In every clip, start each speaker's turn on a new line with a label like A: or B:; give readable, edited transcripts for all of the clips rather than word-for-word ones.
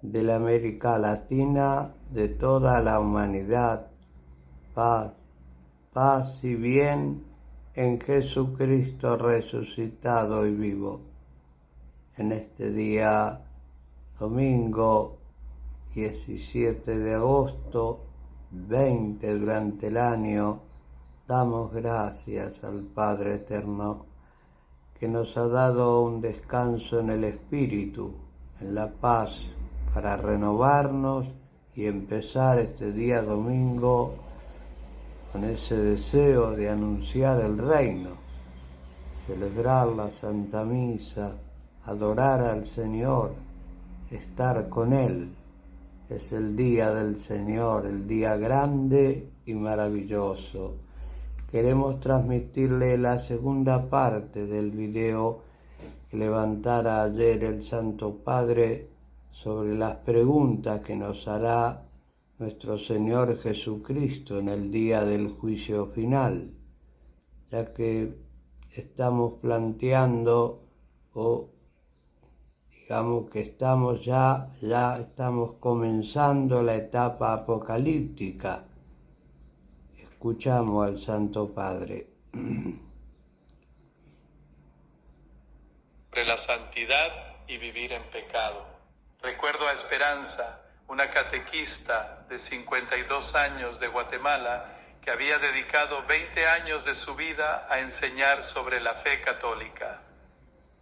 A: de la América Latina, de toda la humanidad. Paz, paz y bien en Jesucristo resucitado y vivo. En este día, domingo 17 de agosto, 20 durante el año, damos gracias al Padre Eterno, que nos ha dado un descanso en el Espíritu, en la paz, para renovarnos y empezar este día domingo con ese deseo de anunciar el reino, celebrar la Santa Misa, adorar al Señor, estar con Él. Es el día del Señor, el día grande y maravilloso. Queremos transmitirle la segunda parte del video que levantara ayer el Santo Padre sobre las preguntas que nos hará nuestro Señor Jesucristo en el día del juicio final, ya que estamos planteando, o digamos que estamos ya estamos comenzando la etapa apocalíptica. Escuchamos al Santo Padre.
B: Sobre la santidad y vivir en pecado. Recuerdo a Esperanza, una catequista de 52 años de Guatemala, que había dedicado 20 años de su vida a enseñar sobre la fe católica.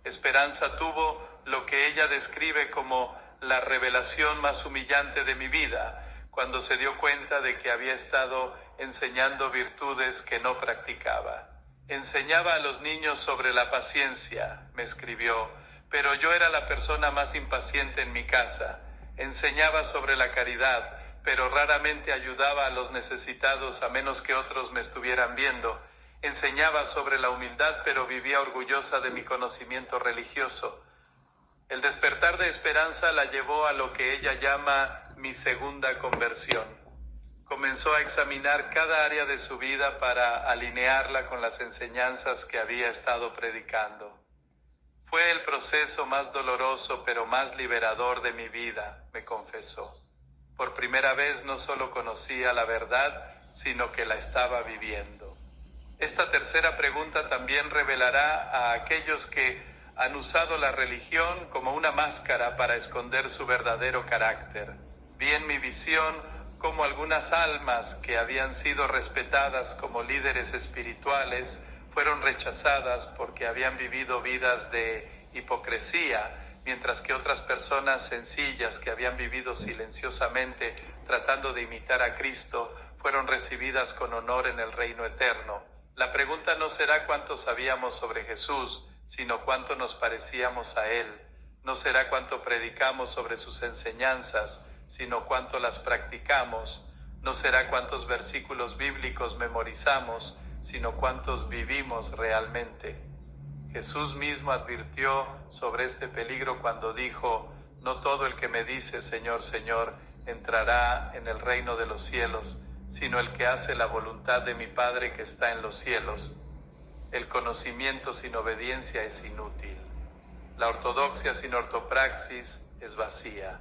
B: Esperanza tuvo lo que ella describe como la revelación más humillante de mi vida, cuando se dio cuenta de que había estado enseñando virtudes que no practicaba. Enseñaba a los niños sobre la paciencia, me escribió, pero yo era la persona más impaciente en mi casa. Enseñaba sobre la caridad, pero raramente ayudaba a los necesitados a menos que otros me estuvieran viendo. Enseñaba sobre la humildad, pero vivía orgullosa de mi conocimiento religioso. El despertar de Esperanza la llevó a lo que ella llama mi segunda conversión. Comenzó a examinar cada área de su vida para alinearla con las enseñanzas que había estado predicando. Fue el proceso más doloroso pero más liberador de mi vida, me confesó. Por primera vez no solo conocía la verdad, sino que la estaba viviendo. Esta tercera pregunta también revelará a aquellos que han usado la religión como una máscara para esconder su verdadero carácter. Vi en mi visión cómo algunas almas que habían sido respetadas como líderes espirituales fueron rechazadas porque habían vivido vidas de hipocresía, mientras que otras personas sencillas que habían vivido silenciosamente tratando de imitar a Cristo fueron recibidas con honor en el reino eterno. La pregunta no será cuánto sabíamos sobre Jesús, sino cuánto nos parecíamos a Él. No será cuánto predicamos sobre sus enseñanzas, sino cuánto las practicamos. No será cuántos versículos bíblicos memorizamos, sino cuántos vivimos realmente. Jesús mismo advirtió sobre este peligro cuando dijo: no todo el que me dice Señor, Señor, entrará en el reino de los cielos, sino el que hace la voluntad de mi Padre que está en los cielos. El conocimiento sin obediencia es inútil. La ortodoxia sin ortopraxis es vacía.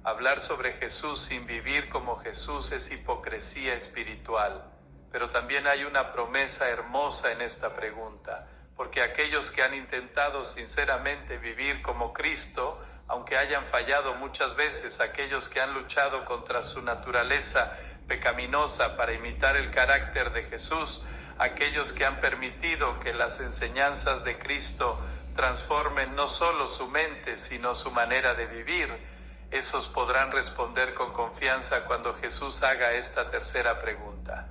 B: Hablar sobre Jesús sin vivir como Jesús es hipocresía espiritual. Pero también hay una promesa hermosa en esta pregunta, porque aquellos que han intentado sinceramente vivir como Cristo, aunque hayan fallado muchas veces, aquellos que han luchado contra su naturaleza pecaminosa para imitar el carácter de Jesús, aquellos que han permitido que las enseñanzas de Cristo transformen no solo su mente, sino su manera de vivir, esos podrán responder con confianza cuando Jesús haga esta tercera pregunta.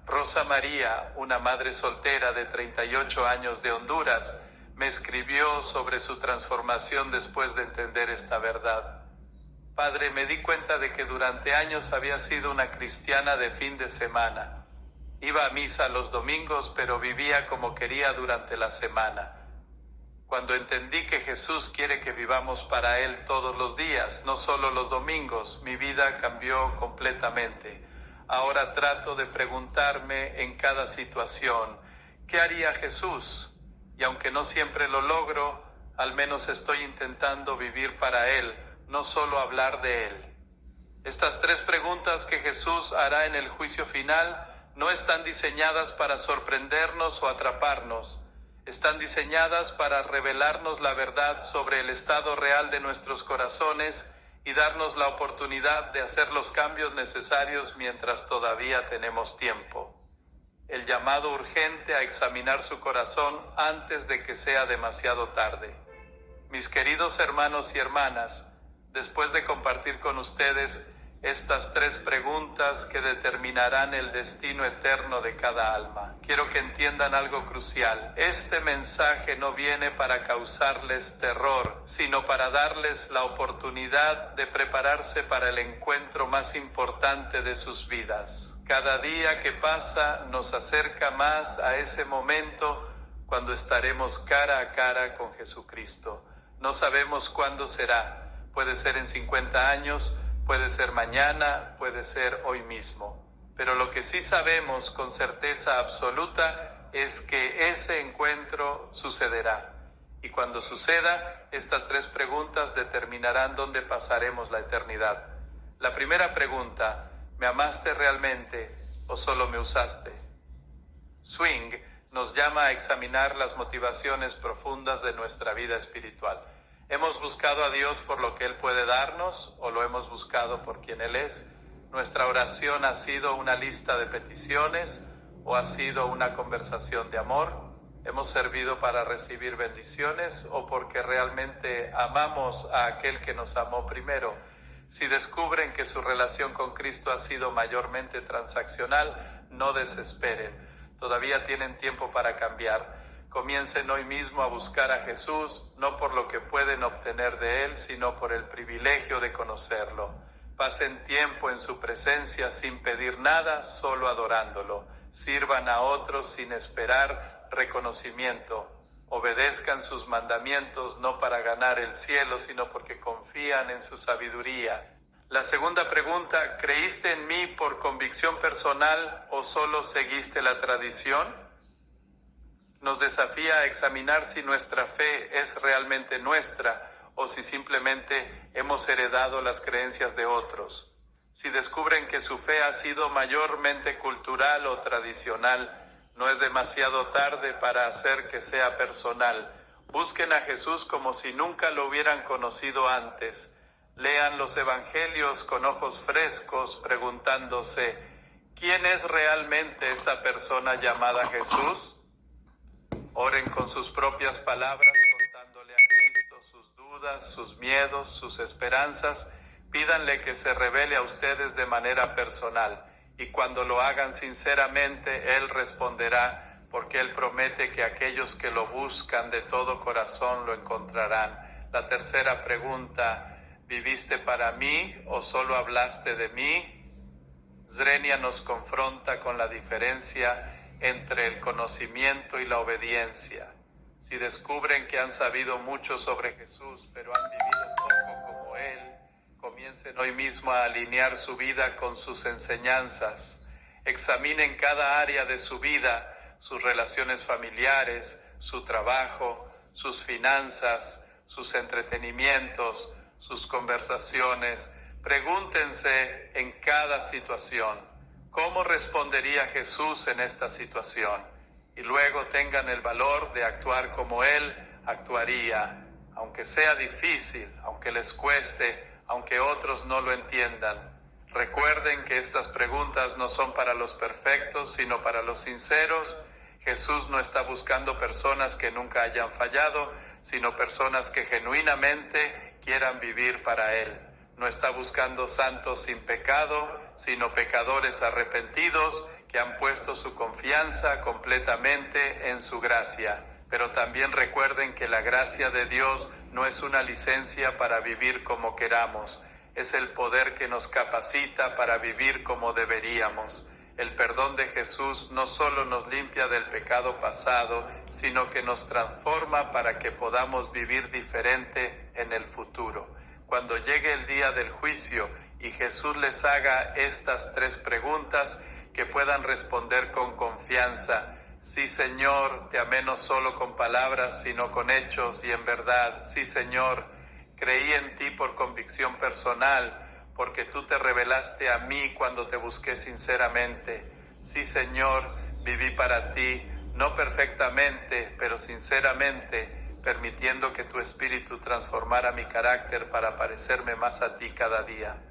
B: Rosa María, una madre soltera de 38 años de Honduras, me escribió sobre su transformación después de entender esta verdad. Padre, me di cuenta de que durante años había sido una cristiana de fin de semana. Iba a misa los domingos, pero vivía como quería durante la semana. Cuando entendí que Jesús quiere que vivamos para Él todos los días, no solo los domingos, mi vida cambió completamente. Ahora trato de preguntarme en cada situación, ¿qué haría Jesús? Y aunque no siempre lo logro, al menos estoy intentando vivir para Él, no solo hablar de Él. Estas 3 preguntas que Jesús hará en el juicio final no están diseñadas para sorprendernos o atraparnos. Están diseñadas para revelarnos la verdad sobre el estado real de nuestros corazones y darnos la oportunidad de hacer los cambios necesarios mientras todavía tenemos tiempo. El llamado urgente a examinar su corazón antes de que sea demasiado tarde. Mis queridos hermanos y hermanas, después de compartir con ustedes estas 3 preguntas que determinarán el destino eterno de cada alma, quiero que entiendan algo crucial. Este mensaje no viene para causarles terror, sino para darles la oportunidad de prepararse para el encuentro más importante de sus vidas. Cada día que pasa nos acerca más a ese momento cuando estaremos cara a cara con Jesucristo. No sabemos cuándo será. Puede ser en 50 años, puede ser mañana, puede ser hoy mismo. Pero lo que sí sabemos con certeza absoluta es que ese encuentro sucederá. Y cuando suceda, estas 3 preguntas determinarán dónde pasaremos la eternidad. La primera pregunta: ¿me amaste realmente o solo me usaste? Swing nos llama a examinar las motivaciones profundas de nuestra vida espiritual. ¿Hemos buscado a Dios por lo que Él puede darnos o lo hemos buscado por quien Él es? ¿Nuestra oración ha sido una lista de peticiones o ha sido una conversación de amor? ¿Hemos servido para recibir bendiciones o porque realmente amamos a aquel que nos amó primero? Si descubren que su relación con Cristo ha sido mayormente transaccional, no desesperen. Todavía tienen tiempo para cambiar. Comiencen hoy mismo a buscar a Jesús, no por lo que pueden obtener de Él, sino por el privilegio de conocerlo. Pasen tiempo en su presencia sin pedir nada, solo adorándolo. Sirvan a otros sin esperar reconocimiento. Obedezcan sus mandamientos no para ganar el cielo, sino porque confían en su sabiduría. La segunda pregunta: ¿creíste en mí por convicción personal o solo seguiste la tradición? Nos desafía a examinar si nuestra fe es realmente nuestra o si simplemente hemos heredado las creencias de otros. Si descubren que su fe ha sido mayormente cultural o tradicional, no es demasiado tarde para hacer que sea personal. Busquen a Jesús como si nunca lo hubieran conocido antes. Lean los evangelios con ojos frescos, preguntándose: ¿quién es realmente esta persona llamada Jesús? Oren con sus propias palabras, contándole a Cristo sus dudas, sus miedos, sus esperanzas. Pídanle que se revele a ustedes de manera personal. Y cuando lo hagan sinceramente, Él responderá, porque Él promete que aquellos que lo buscan de todo corazón lo encontrarán. La tercera pregunta: ¿viviste para mí o solo hablaste de mí? Zrenia nos confronta con la diferencia entre el conocimiento y la obediencia. Si descubren que han sabido mucho sobre Jesús, pero han vivido poco como Él, comiencen hoy mismo a alinear su vida con sus enseñanzas. Examinen cada área de su vida, sus relaciones familiares, su trabajo, sus finanzas, sus entretenimientos, sus conversaciones. Pregúntense en cada situación: ¿cómo respondería Jesús en esta situación? Y luego tengan el valor de actuar como Él actuaría, aunque sea difícil, aunque les cueste, aunque otros no lo entiendan. Recuerden que estas preguntas no son para los perfectos, sino para los sinceros. Jesús no está buscando personas que nunca hayan fallado, sino personas que genuinamente quieran vivir para Él. No está buscando santos sin pecado, sino pecadores arrepentidos que han puesto su confianza completamente en su gracia. Pero también recuerden que la gracia de Dios no es una licencia para vivir como queramos. Es el poder que nos capacita para vivir como deberíamos. El perdón de Jesús no solo nos limpia del pecado pasado, sino que nos transforma para que podamos vivir diferente en el futuro. Cuando llegue el día del juicio y Jesús les haga estas 3 preguntas, que puedan responder con confianza: sí, Señor, te amé no solo con palabras, sino con hechos y en verdad. Sí, Señor, Creí en ti por convicción personal, porque tú te revelaste a mí cuando te busqué sinceramente. Sí, Señor, viví para ti, no perfectamente, pero sinceramente, permitiendo que tu Espíritu transformara mi carácter para parecerme más a ti cada día.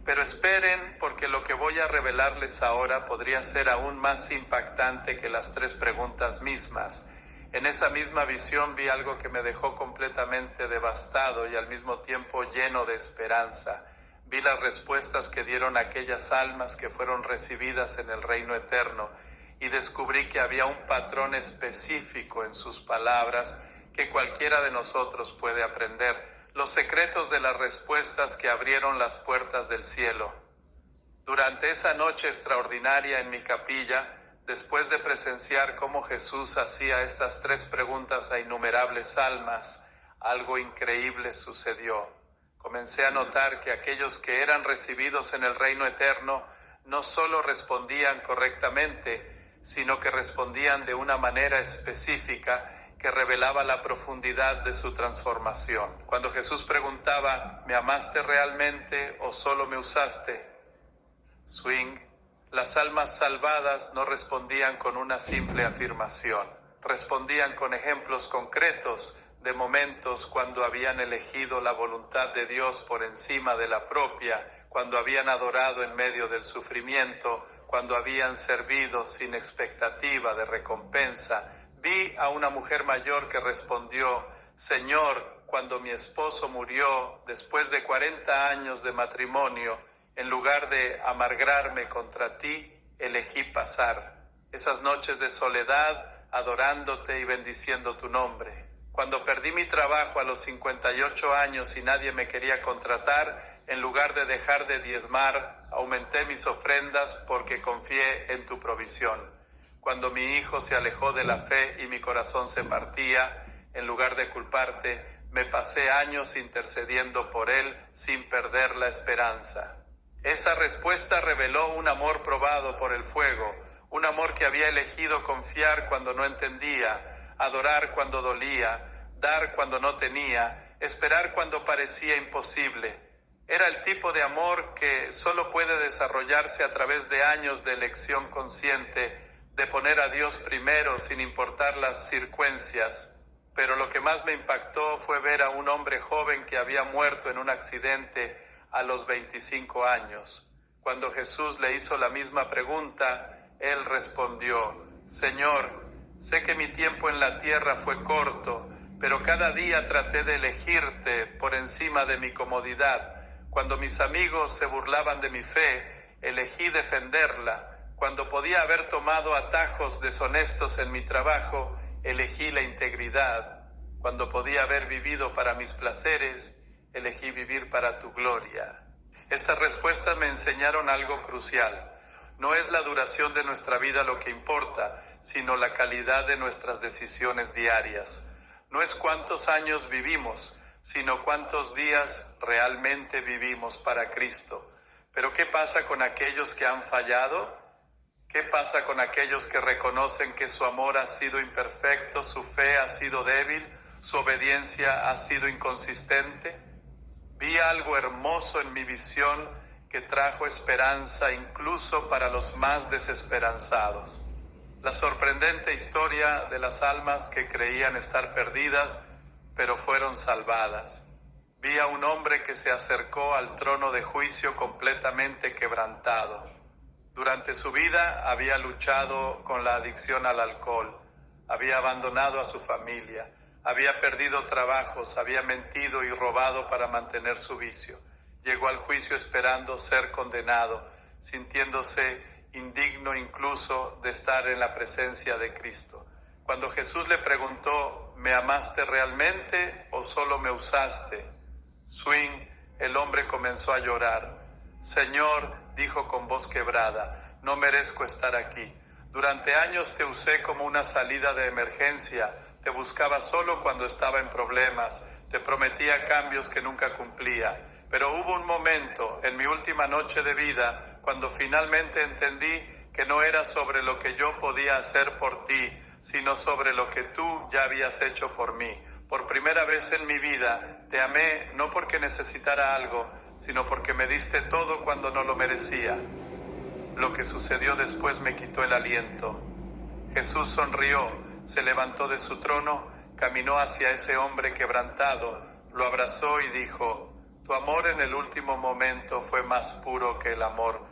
B: Pero esperen, porque lo que voy a revelarles ahora podría ser aún más impactante que las 3 preguntas mismas. En esa misma visión vi algo que me dejó completamente devastado y al mismo tiempo lleno de esperanza. Vi las respuestas que dieron aquellas almas que fueron recibidas en el reino eterno y descubrí que había un patrón específico en sus palabras que cualquiera de nosotros puede aprender. Los secretos de las respuestas que abrieron las puertas del cielo. Durante esa noche extraordinaria en mi capilla, después de presenciar cómo Jesús hacía estas 3 preguntas a innumerables almas, algo increíble sucedió. Comencé a notar que aquellos que eran recibidos en el reino eterno no solo respondían correctamente, sino que respondían de una manera específica que revelaba la profundidad de su transformación. Cuando Jesús preguntaba, ¿me amaste realmente o solo me usaste? Swing. Las almas salvadas no respondían con una simple afirmación, respondían con ejemplos concretos de momentos cuando habían elegido la voluntad de Dios por encima de la propia, cuando habían adorado en medio del sufrimiento, cuando habían servido sin expectativa de recompensa. Vi a una mujer mayor que respondió, Señor, cuando mi esposo murió después de 40 años de matrimonio, en lugar de amargarme contra ti, elegí pasar esas noches de soledad adorándote y bendiciendo tu nombre. Cuando perdí mi trabajo a los 58 años y nadie me quería contratar, en lugar de dejar de diezmar, aumenté mis ofrendas porque confié en tu provisión. Cuando mi hijo se alejó de la fe y mi corazón se partía, en lugar de culparte, me pasé años intercediendo por él sin perder la esperanza. Esa respuesta reveló un amor probado por el fuego, un amor que había elegido confiar cuando no entendía, adorar cuando dolía, dar cuando no tenía, esperar cuando parecía imposible. Era el tipo de amor que solo puede desarrollarse a través de años de elección consciente, de poner a Dios primero sin importar las circunstancias. Pero lo que más me impactó fue ver a un hombre joven que había muerto en un accidente a los 25 años. Cuando Jesús le hizo la misma pregunta, él respondió, Señor, sé que mi tiempo en la tierra fue corto, pero cada día traté de elegirte por encima de mi comodidad. Cuando mis amigos se burlaban de mi fe, elegí defenderla. Cuando podía haber tomado atajos deshonestos en mi trabajo, elegí la integridad. Cuando podía haber vivido para mis placeres, elegí vivir para tu gloria. Estas respuestas me enseñaron algo crucial. No es la duración de nuestra vida lo que importa, sino la calidad de nuestras decisiones diarias. No es cuántos años vivimos, sino cuántos días realmente vivimos para Cristo. Pero ¿qué pasa con aquellos que han fallado? ¿Qué pasa con aquellos que reconocen que su amor ha sido imperfecto, su fe ha sido débil, su obediencia ha sido inconsistente? Vi algo hermoso en mi visión que trajo esperanza incluso para los más desesperanzados. La sorprendente historia de las almas que creían estar perdidas, pero fueron salvadas. Vi a un hombre que se acercó al trono de juicio completamente quebrantado. Durante su vida había luchado con la adicción al alcohol, había abandonado a su familia, había perdido trabajos, había mentido y robado para mantener su vicio. Llegó al juicio esperando ser condenado, sintiéndose indigno incluso de estar en la presencia de Cristo. Cuando Jesús le preguntó, ¿me amaste realmente o solo me usaste? Swing, el hombre comenzó a llorar. Señor, dijo con voz quebrada, no merezco estar aquí. Durante años te usé como una salida de emergencia, te buscaba solo cuando estaba en problemas, te prometía cambios que nunca cumplía. Pero hubo un momento en mi última noche de vida cuando finalmente entendí que no era sobre lo que yo podía hacer por ti, sino sobre lo que tú ya habías hecho por mí. Por primera vez en mi vida te amé no porque necesitara algo, sino porque me diste todo cuando no lo merecía. Lo que sucedió después me quitó el aliento. Jesús sonrió, se levantó de su trono, caminó hacia ese hombre quebrantado, lo abrazó y dijo: tu amor en el último momento fue más puro que el amor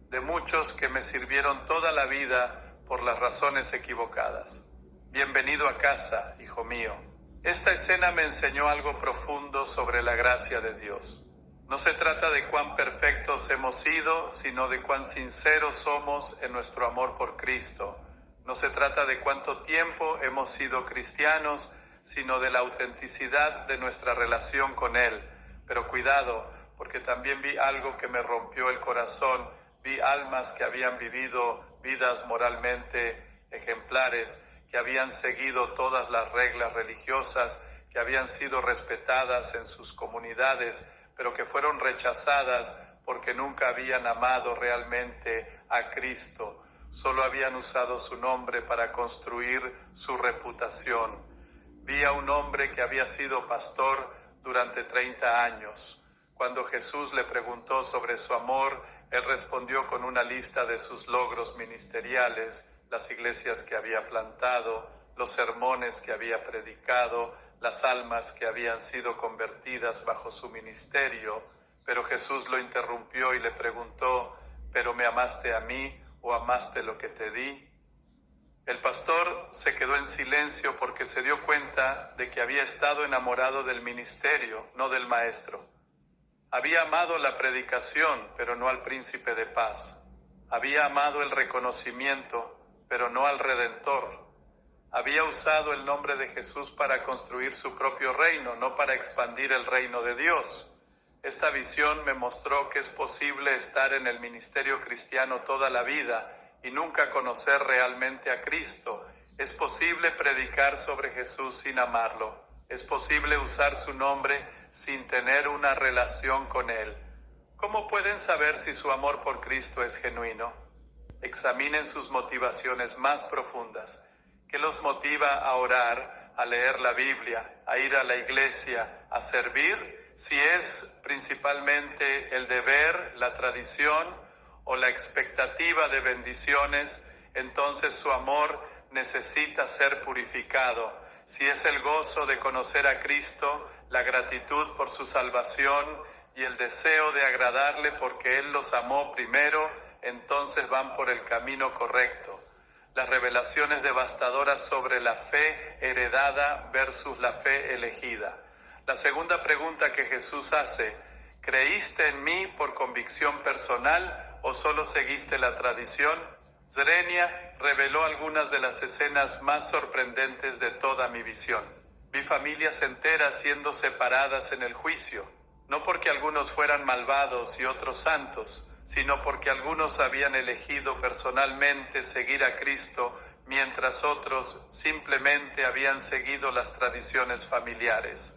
B: de muchos que me sirvieron toda la vida por las razones equivocadas. Bienvenido a casa, hijo mío. Esta escena me enseñó algo profundo sobre la gracia de Dios. No se trata de cuán perfectos hemos sido, sino de cuán sinceros somos en nuestro amor por Cristo. No se trata de cuánto tiempo hemos sido cristianos, sino de la autenticidad de nuestra relación con Él. Pero cuidado, porque también vi algo que me rompió el corazón. Vi almas que habían vivido vidas moralmente ejemplares, que habían seguido todas las reglas religiosas, que habían sido respetadas en sus comunidades, pero que fueron rechazadas porque nunca habían amado realmente a Cristo. Solo habían usado su nombre para construir su reputación. Vi a un hombre que había sido pastor durante 30 años. Cuando Jesús le preguntó sobre su amor, él respondió con una lista de sus logros ministeriales, las iglesias que había plantado, los sermones que había predicado, las almas que habían sido convertidas bajo su ministerio. Pero Jesús lo interrumpió y le preguntó: ¿pero me amaste a mí o amaste lo que te di? El pastor se quedó en silencio porque se dio cuenta de que había estado enamorado del ministerio, no del maestro. Había amado la predicación, pero no al príncipe de paz. Había amado el reconocimiento, pero no al Redentor. Había usado el nombre de Jesús para construir su propio reino, no para expandir el reino de Dios. Esta visión me mostró que es posible estar en el ministerio cristiano toda la vida y nunca conocer realmente a Cristo. Es posible predicar sobre Jesús sin amarlo. Es posible usar su nombre sin tener una relación con Él. ¿Cómo pueden saber si su amor por Cristo es genuino? Examinen sus motivaciones más profundas. ¿Qué los motiva a orar, a leer la Biblia, a ir a la iglesia, a servir? Si es principalmente el deber, la tradición o la expectativa de bendiciones, entonces su amor necesita ser purificado. Si es el gozo de conocer a Cristo, la gratitud por su salvación y el deseo de agradarle porque Él los amó primero, entonces van por el camino correcto. Las revelaciones devastadoras sobre la fe heredada versus la fe elegida. La segunda pregunta que Jesús hace: ¿creíste en mí por convicción personal o solo seguiste la tradición? Zrenia reveló algunas de las escenas más sorprendentes de toda mi visión. Vi familias enteras siendo separadas en el juicio, no porque algunos fueran malvados y otros santos, sino porque algunos habían elegido personalmente seguir a Cristo, mientras otros simplemente habían seguido las tradiciones familiares.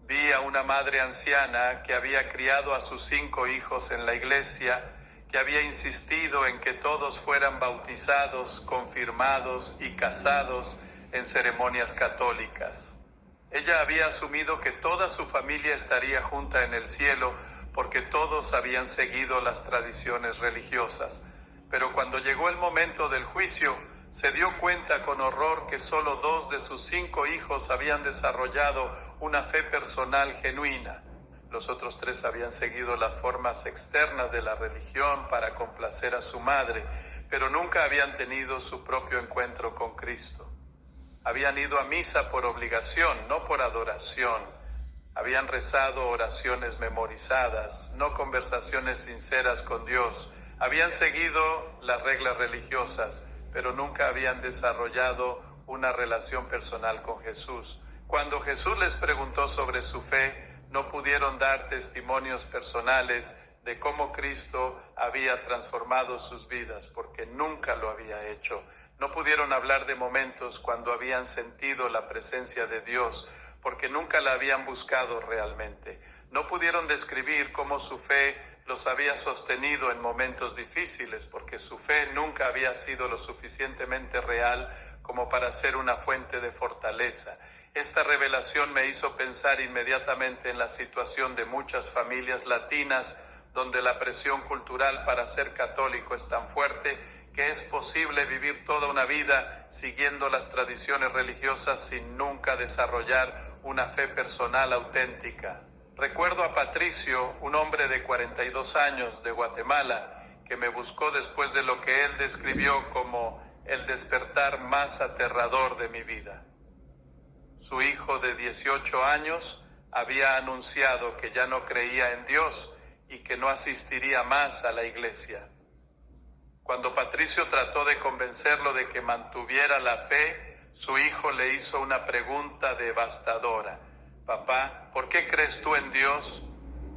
B: Vi a una madre anciana que había criado a sus 5 hijos en la iglesia, que había insistido en que todos fueran bautizados, confirmados y casados en ceremonias católicas. Ella había asumido que toda su familia estaría junta en el cielo porque todos habían seguido las tradiciones religiosas. Pero cuando llegó el momento del juicio, se dio cuenta con horror que solo 2 de sus 5 hijos habían desarrollado una fe personal genuina. Los otros 3 habían seguido las formas externas de la religión para complacer a su madre, pero nunca habían tenido su propio encuentro con Cristo. Habían ido a misa por obligación, no por adoración. Habían rezado oraciones memorizadas, no conversaciones sinceras con Dios. Habían seguido las reglas religiosas, pero nunca habían desarrollado una relación personal con Jesús. Cuando Jesús les preguntó sobre su fe, no pudieron dar testimonios personales de cómo Cristo había transformado sus vidas, porque nunca lo había hecho. No pudieron hablar de momentos cuando habían sentido la presencia de Dios, porque nunca la habían buscado realmente. No pudieron describir cómo su fe los había sostenido en momentos difíciles, porque su fe nunca había sido lo suficientemente real como para ser una fuente de fortaleza. Esta revelación me hizo pensar inmediatamente en la situación de muchas familias latinas donde la presión cultural para ser católico es tan fuerte que es posible vivir toda una vida siguiendo las tradiciones religiosas sin nunca desarrollar una fe personal auténtica. Recuerdo a Patricio, un hombre de 42 años de Guatemala, que me buscó después de lo que él describió como el despertar más aterrador de mi vida. Su hijo de 18 años había anunciado que ya no creía en Dios y que no asistiría más a la iglesia. Cuando Patricio trató de convencerlo de que mantuviera la fe, su hijo le hizo una pregunta devastadora. Papá, ¿por qué crees tú en Dios?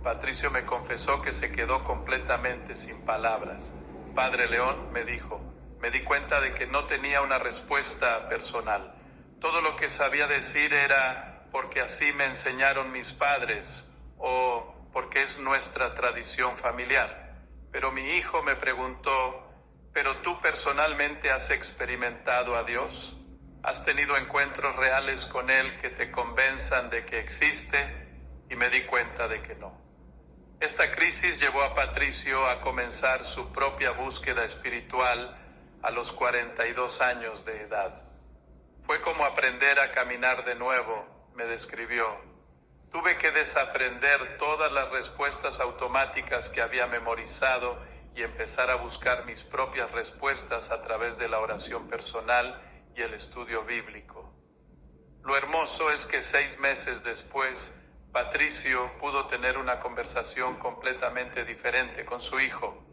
B: Patricio me confesó que se quedó completamente sin palabras. Padre León, me dijo, me di cuenta de que no tenía una respuesta personal. Todo lo que sabía decir era porque así me enseñaron mis padres o porque es nuestra tradición familiar. Pero mi hijo me preguntó, ¿pero tú personalmente has experimentado a Dios? ¿Has tenido encuentros reales con Él que te convenzan de que existe? Y me di cuenta de que no. Esta crisis llevó a Patricio a comenzar su propia búsqueda espiritual a los 42 años de edad. Fue como aprender a caminar de nuevo, me describió. Tuve que desaprender todas las respuestas automáticas que había memorizado y empezar a buscar mis propias respuestas a través de la oración personal y el estudio bíblico. Lo hermoso es que 6 meses después, Patricio pudo tener una conversación completamente diferente con su hijo.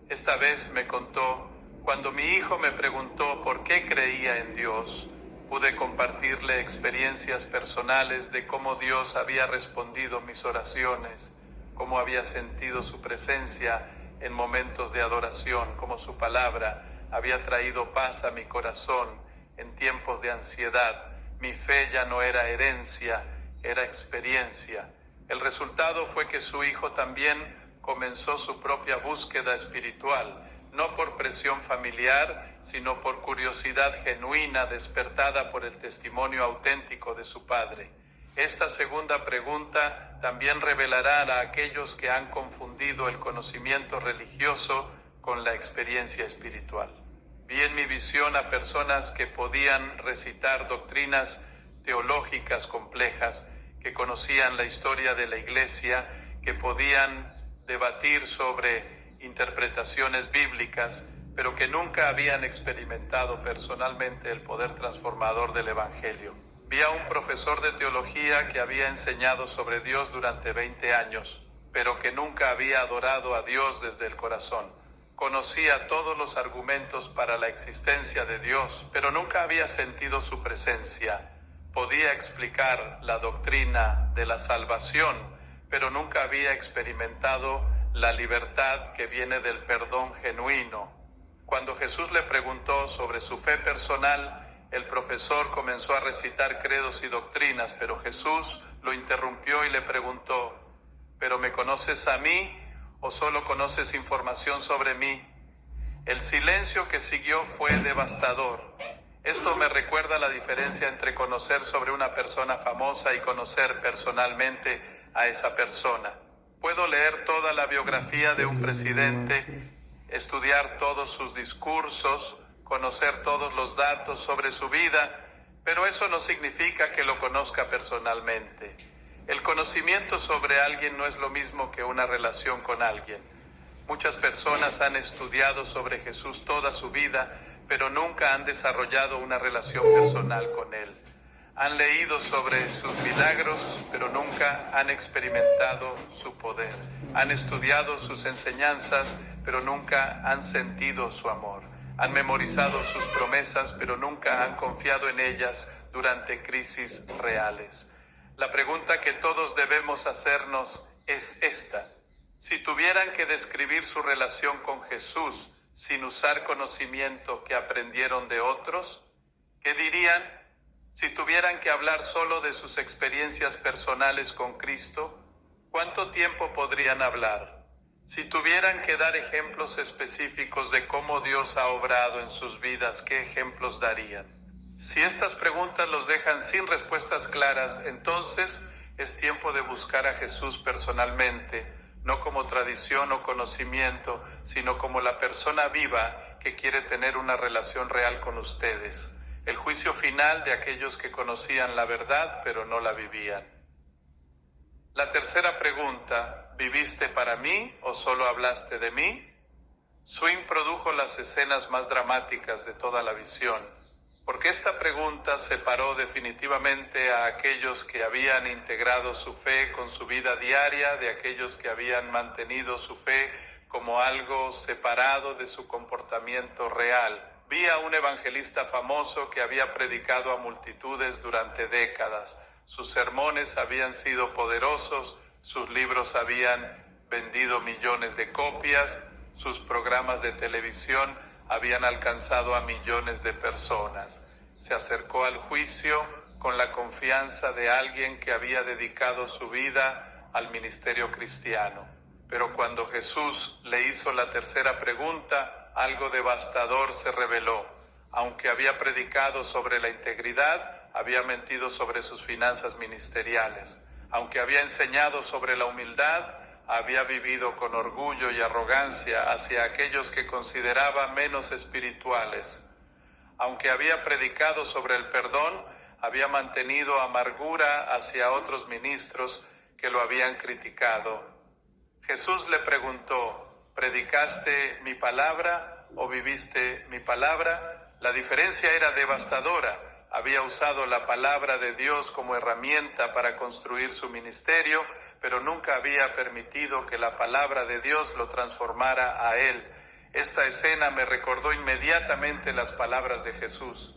B: Esta vez me contó, cuando mi hijo me preguntó por qué creía en Dios, pude compartirle experiencias personales de cómo Dios había respondido mis oraciones, cómo había sentido su presencia en momentos de adoración, cómo su palabra había traído paz a mi corazón en tiempos de ansiedad. Mi fe ya no era herencia, era experiencia. El resultado fue que su hijo también comenzó su propia búsqueda espiritual, no por presión familiar, sino por curiosidad genuina despertada por el testimonio auténtico de su padre. Esta segunda pregunta también revelará a aquellos que han confundido el conocimiento religioso con la experiencia espiritual. Vi en mi visión a personas que podían recitar doctrinas teológicas complejas, que conocían la historia de la Iglesia, que podían debatir sobre interpretaciones bíblicas, pero que nunca habían experimentado personalmente el poder transformador del Evangelio. Vi a un profesor de teología que había enseñado sobre Dios durante 20 años, pero que nunca había adorado a Dios desde el corazón. Conocía todos los argumentos para la existencia de Dios, pero nunca había sentido su presencia. Podía explicar la doctrina de la salvación, pero nunca había experimentado la libertad que viene del perdón genuino. Cuando Jesús le preguntó sobre su fe personal, el profesor comenzó a recitar credos y doctrinas, pero Jesús lo interrumpió y le preguntó, ¿pero me conoces a mí o solo conoces información sobre mí? El silencio que siguió fue devastador. Esto me recuerda la diferencia entre conocer sobre una persona famosa y conocer personalmente a esa persona. Puedo leer toda la biografía de un presidente, estudiar todos sus discursos, conocer todos los datos sobre su vida, pero eso no significa que lo conozca personalmente. El conocimiento sobre alguien no es lo mismo que una relación con alguien. Muchas personas han estudiado sobre Jesús toda su vida, pero nunca han desarrollado una relación personal con Él. Han leído sobre sus milagros, pero nunca han experimentado su poder. Han estudiado sus enseñanzas, pero nunca han sentido su amor. Han memorizado sus promesas, pero nunca han confiado en ellas durante crisis reales. La pregunta que todos debemos hacernos es esta. Si tuvieran que describir su relación con Jesús sin usar conocimiento que aprendieron de otros, ¿qué dirían? Si tuvieran que hablar solo de sus experiencias personales con Cristo, ¿cuánto tiempo podrían hablar? Si tuvieran que dar ejemplos específicos de cómo Dios ha obrado en sus vidas, ¿qué ejemplos darían? Si estas preguntas los dejan sin respuestas claras, entonces es tiempo de buscar a Jesús personalmente, no como tradición o conocimiento, sino como la persona viva que quiere tener una relación real con ustedes. El juicio final de aquellos que conocían la verdad pero no la vivían. La tercera pregunta, ¿viviste para mí o solo hablaste de mí? Swing produjo las escenas más dramáticas de toda la visión, porque esta pregunta separó definitivamente a aquellos que habían integrado su fe con su vida diaria de aquellos que habían mantenido su fe como algo separado de su comportamiento real. Vi a un evangelista famoso que había predicado a multitudes durante décadas. Sus sermones habían sido poderosos, sus libros habían vendido millones de copias, sus programas de televisión habían alcanzado a millones de personas. Se acercó al juicio con la confianza de alguien que había dedicado su vida al ministerio cristiano. Pero cuando Jesús le hizo la tercera pregunta, algo devastador se reveló. Aunque había predicado sobre la integridad, había mentido sobre sus finanzas ministeriales. Aunque había enseñado sobre la humildad, había vivido con orgullo y arrogancia hacia aquellos que consideraba menos espirituales. Aunque había predicado sobre el perdón, había mantenido amargura hacia otros ministros que lo habían criticado. Jesús le preguntó, ¿predicaste mi palabra o viviste mi palabra? La diferencia era devastadora. Había usado la palabra de Dios como herramienta para construir su ministerio, pero nunca había permitido que la palabra de Dios lo transformara a él. Esta escena me recordó inmediatamente las palabras de Jesús.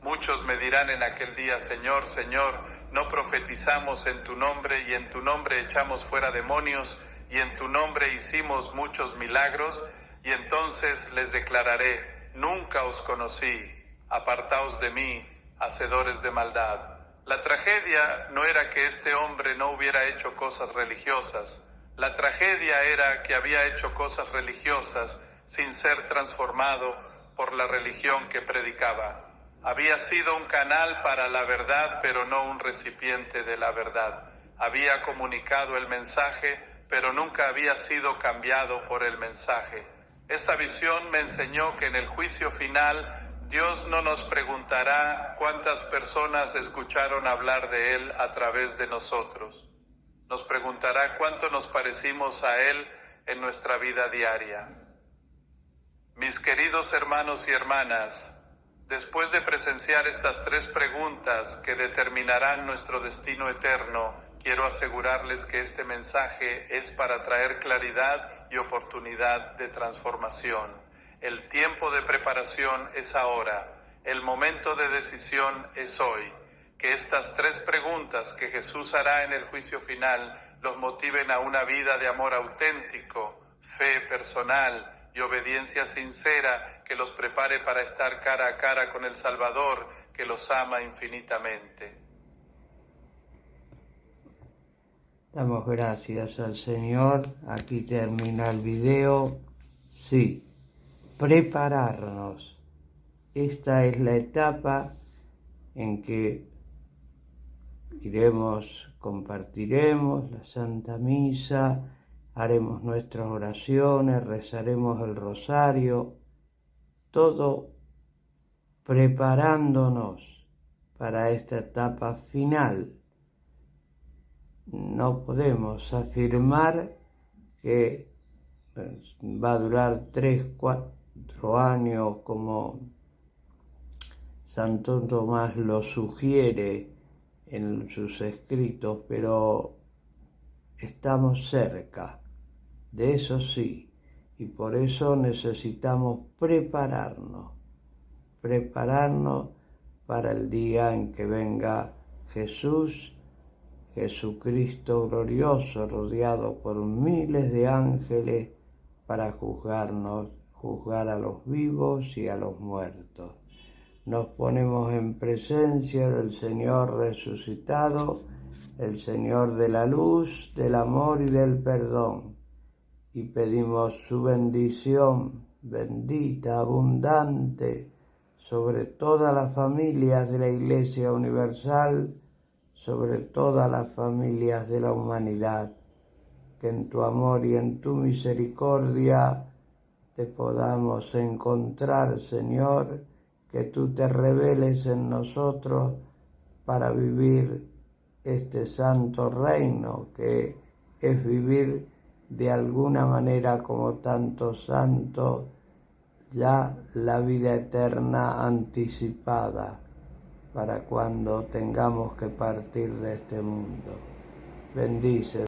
B: Muchos me dirán en aquel día, Señor, Señor, no profetizamos en tu nombre y en tu nombre echamos fuera demonios y en tu nombre hicimos muchos milagros, y entonces les declararé, nunca os conocí, apartaos de mí, hacedores de maldad. La tragedia no era que este hombre no hubiera hecho cosas religiosas. La tragedia era que había hecho cosas religiosas sin ser transformado por la religión que predicaba. Había sido un canal para la verdad, pero no un recipiente de la verdad. Había comunicado el mensaje, pero nunca había sido cambiado por el mensaje. Esta visión me enseñó que en el juicio final Dios no nos preguntará cuántas personas escucharon hablar de Él a través de nosotros. Nos preguntará cuánto nos parecimos a Él en nuestra vida diaria. Mis queridos hermanos y hermanas, después de presenciar estas tres preguntas que determinarán nuestro destino eterno, quiero asegurarles que este mensaje es para traer claridad y oportunidad de transformación. El tiempo de preparación es ahora, el momento de decisión es hoy. Que estas tres preguntas que Jesús hará en el juicio final los motiven a una vida de amor auténtico, fe personal y obediencia sincera que los prepare para estar cara a cara con el Salvador que los ama infinitamente.
A: Damos gracias al Señor. Aquí termina el video. Sí. Prepararnos. Esta es la etapa en que compartiremos la Santa Misa, haremos nuestras oraciones, rezaremos el rosario, todo preparándonos para esta etapa final. No podemos afirmar que va a durar 3-4 años como Santo Tomás lo sugiere en sus escritos, pero estamos cerca, de eso sí, y por eso necesitamos prepararnos para el día en que venga Jesucristo glorioso, rodeado por miles de ángeles para juzgar a los vivos y a los muertos. Nos ponemos en presencia del Señor resucitado, el Señor de la luz, del amor y del perdón, y pedimos su bendición bendita, abundante, sobre todas las familias de la Iglesia Universal, sobre todas las familias de la humanidad, que en tu amor y en tu misericordia te podamos encontrar, Señor, que tú te reveles en nosotros para vivir este santo reino, que es vivir de alguna manera como tantos santos, ya la vida eterna anticipada para cuando tengamos que partir de este mundo. Bendice,